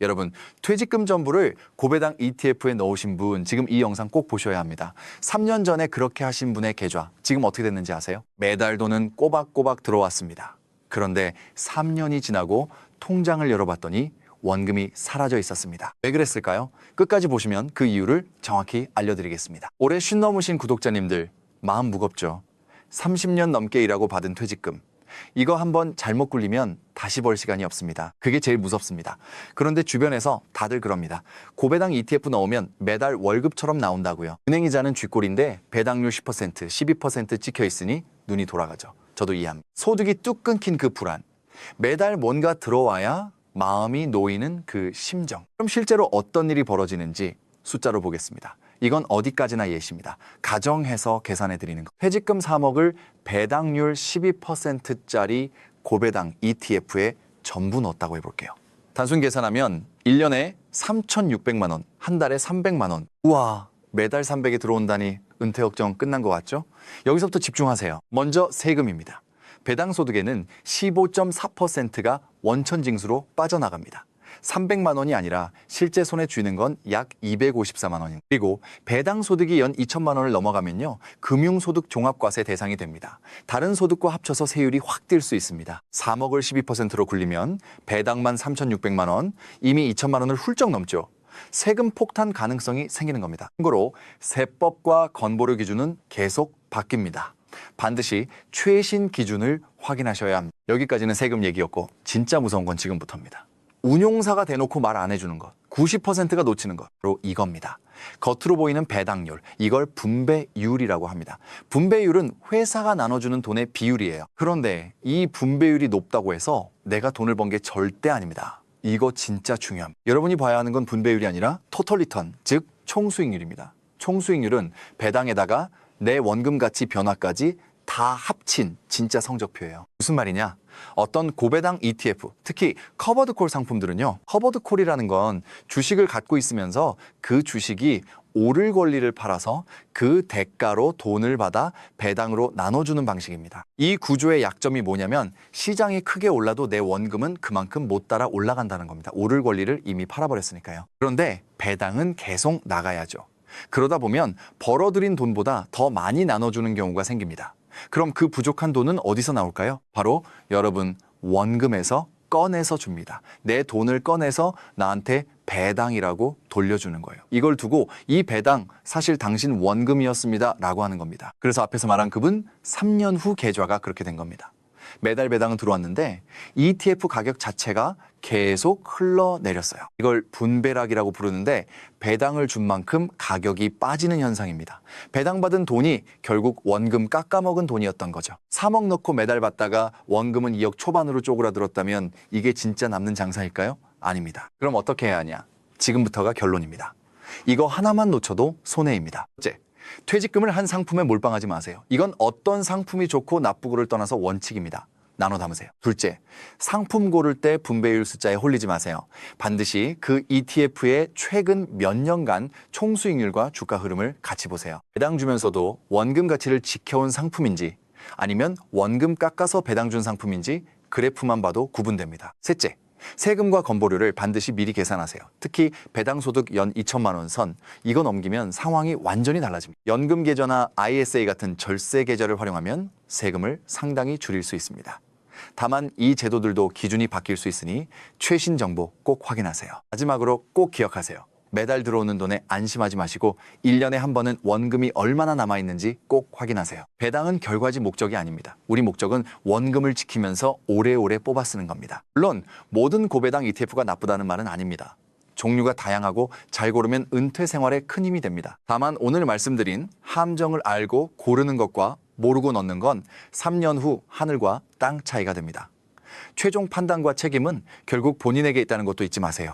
여러분, 퇴직금 전부를 고배당 ETF에 넣으신 분 지금 이 영상 꼭 보셔야 합니다. 3년 전에 그렇게 하신 분의 계좌 지금 어떻게 됐는지 아세요? 매달 돈은 꼬박꼬박 들어왔습니다. 그런데 3년이 지나고 통장을 열어봤더니 원금이 사라져 있었습니다. 왜 그랬을까요? 끝까지 보시면 그 이유를 정확히 알려드리겠습니다. 올해 50 넘으신 구독자님들 마음 무겁죠? 30년 넘게 일하고 받은 퇴직금 이거 한번 잘못 굴리면 다시 벌 시간이 없습니다. 그게 제일 무섭습니다. 그런데 주변에서 다들 그럽니다. 고배당 ETF 넣으면 매달 월급처럼 나온다고요. 은행이자는 쥐꼬리인데 배당률 10%, 12% 찍혀 있으니 눈이 돌아가죠. 저도 이해합니다. 소득이 뚝 끊긴 그 불안. 매달 뭔가 들어와야 마음이 놓이는 그 심정. 그럼 실제로 어떤 일이 벌어지는지 숫자로 보겠습니다. 이건 어디까지나 예시입니다. 가정해서 계산해 드리는 거. 퇴직금 3억을 배당률 12%짜리 고배당 ETF에 전부 넣었다고 해볼게요. 단순 계산하면 1년에 3,600만 원, 한 달에 300만 원. 우와, 매달 300이 들어온다니 은퇴 걱정 끝난 것 같죠? 여기서부터 집중하세요. 먼저 세금입니다. 배당 소득에는 15.4%가 원천징수로 빠져나갑니다. 300만 원이 아니라 실제 손에 쥐는 건 약 254만 원입니다. 그리고 배당 소득이 연 2천만 원을 넘어가면요. 금융소득 종합과세 대상이 됩니다. 다른 소득과 합쳐서 세율이 확 뛸 수 있습니다. 3억을 12%로 굴리면 배당만 3,600만 원, 이미 2천만 원을 훌쩍 넘죠. 세금 폭탄 가능성이 생기는 겁니다. 참고로 세법과 건보료 기준은 계속 바뀝니다. 반드시 최신 기준을 확인하셔야 합니다. 여기까지는 세금 얘기였고 진짜 무서운 건 지금부터입니다. 운용사가 대놓고 말 안 해주는 것, 90%가 놓치는 것, 바로 이겁니다. 겉으로 보이는 배당률, 이걸 분배율이라고 합니다. 분배율은 회사가 나눠주는 돈의 비율이에요. 그런데 이 분배율이 높다고 해서 내가 돈을 번 게 절대 아닙니다. 이거 진짜 중요합니다. 여러분이 봐야 하는 건 분배율이 아니라 토털 리턴, 즉 총수익률입니다. 총수익률은 배당에다가 내 원금 가치 변화까지 다 합친 진짜 성적표예요. 무슨 말이냐? 어떤 고배당 ETF, 특히 커버드콜 상품들은요. 커버드콜이라는 건 주식을 갖고 있으면서 그 주식이 오를 권리를 팔아서 그 대가로 돈을 받아 배당으로 나눠주는 방식입니다. 이 구조의 약점이 뭐냐면 시장이 크게 올라도 내 원금은 그만큼 못 따라 올라간다는 겁니다. 오를 권리를 이미 팔아버렸으니까요. 그런데 배당은 계속 나가야죠. 그러다 보면 벌어들인 돈보다 더 많이 나눠주는 경우가 생깁니다. 그럼 그 부족한 돈은 어디서 나올까요? 바로 여러분 원금에서 꺼내서 줍니다. 내 돈을 꺼내서 나한테 배당이라고 돌려주는 거예요. 이걸 두고 이 배당 사실 당신 원금이었습니다 라고 하는 겁니다. 그래서 앞에서 말한 그분 3년 후 계좌가 그렇게 된 겁니다. 매달 배당은 들어왔는데 ETF 가격 자체가 계속 흘러내렸어요. 이걸 분배락이라고 부르는데 배당을 준 만큼 가격이 빠지는 현상입니다. 배당받은 돈이 결국 원금 깎아먹은 돈이었던 거죠. 3억 넣고 매달 받다가 원금은 2억 초반으로 쪼그라들었다면 이게 진짜 남는 장사일까요? 아닙니다. 그럼 어떻게 해야 하냐? 지금부터가 결론입니다. 이거 하나만 놓쳐도 손해입니다. 첫째, 퇴직금을 한 상품에 몰빵하지 마세요. 이건 어떤 상품이 좋고 나쁘고를 떠나서 원칙입니다. 나눠 담으세요. 둘째, 상품 고를 때 분배율 숫자에 홀리지 마세요. 반드시 그 ETF의 최근 몇 년간 총수익률과 주가 흐름을 같이 보세요. 배당 주면서도 원금 가치를 지켜온 상품인지 아니면 원금 깎아서 배당 준 상품인지 그래프만 봐도 구분됩니다. 셋째, 세금과 건보료를 반드시 미리 계산하세요. 특히 배당 소득 연 2천만 원 선, 이거 넘기면 상황이 완전히 달라집니다. 연금 계좌나 ISA 같은 절세 계좌를 활용하면 세금을 상당히 줄일 수 있습니다. 다만 이 제도들도 기준이 바뀔 수 있으니 최신 정보 꼭 확인하세요. 마지막으로 꼭 기억하세요. 매달 들어오는 돈에 안심하지 마시고 1년에 한 번은 원금이 얼마나 남아있는지 꼭 확인하세요. 배당은 결과지 목적이 아닙니다. 우리 목적은 원금을 지키면서 오래오래 뽑아 쓰는 겁니다. 물론 모든 고배당 ETF가 나쁘다는 말은 아닙니다. 종류가 다양하고 잘 고르면 은퇴 생활에 큰 힘이 됩니다. 다만 오늘 말씀드린 함정을 알고 고르는 것과 모르고 넣는 건 3년 후 하늘과 땅 차이가 됩니다. 최종 판단과 책임은 결국 본인에게 있다는 것도 잊지 마세요.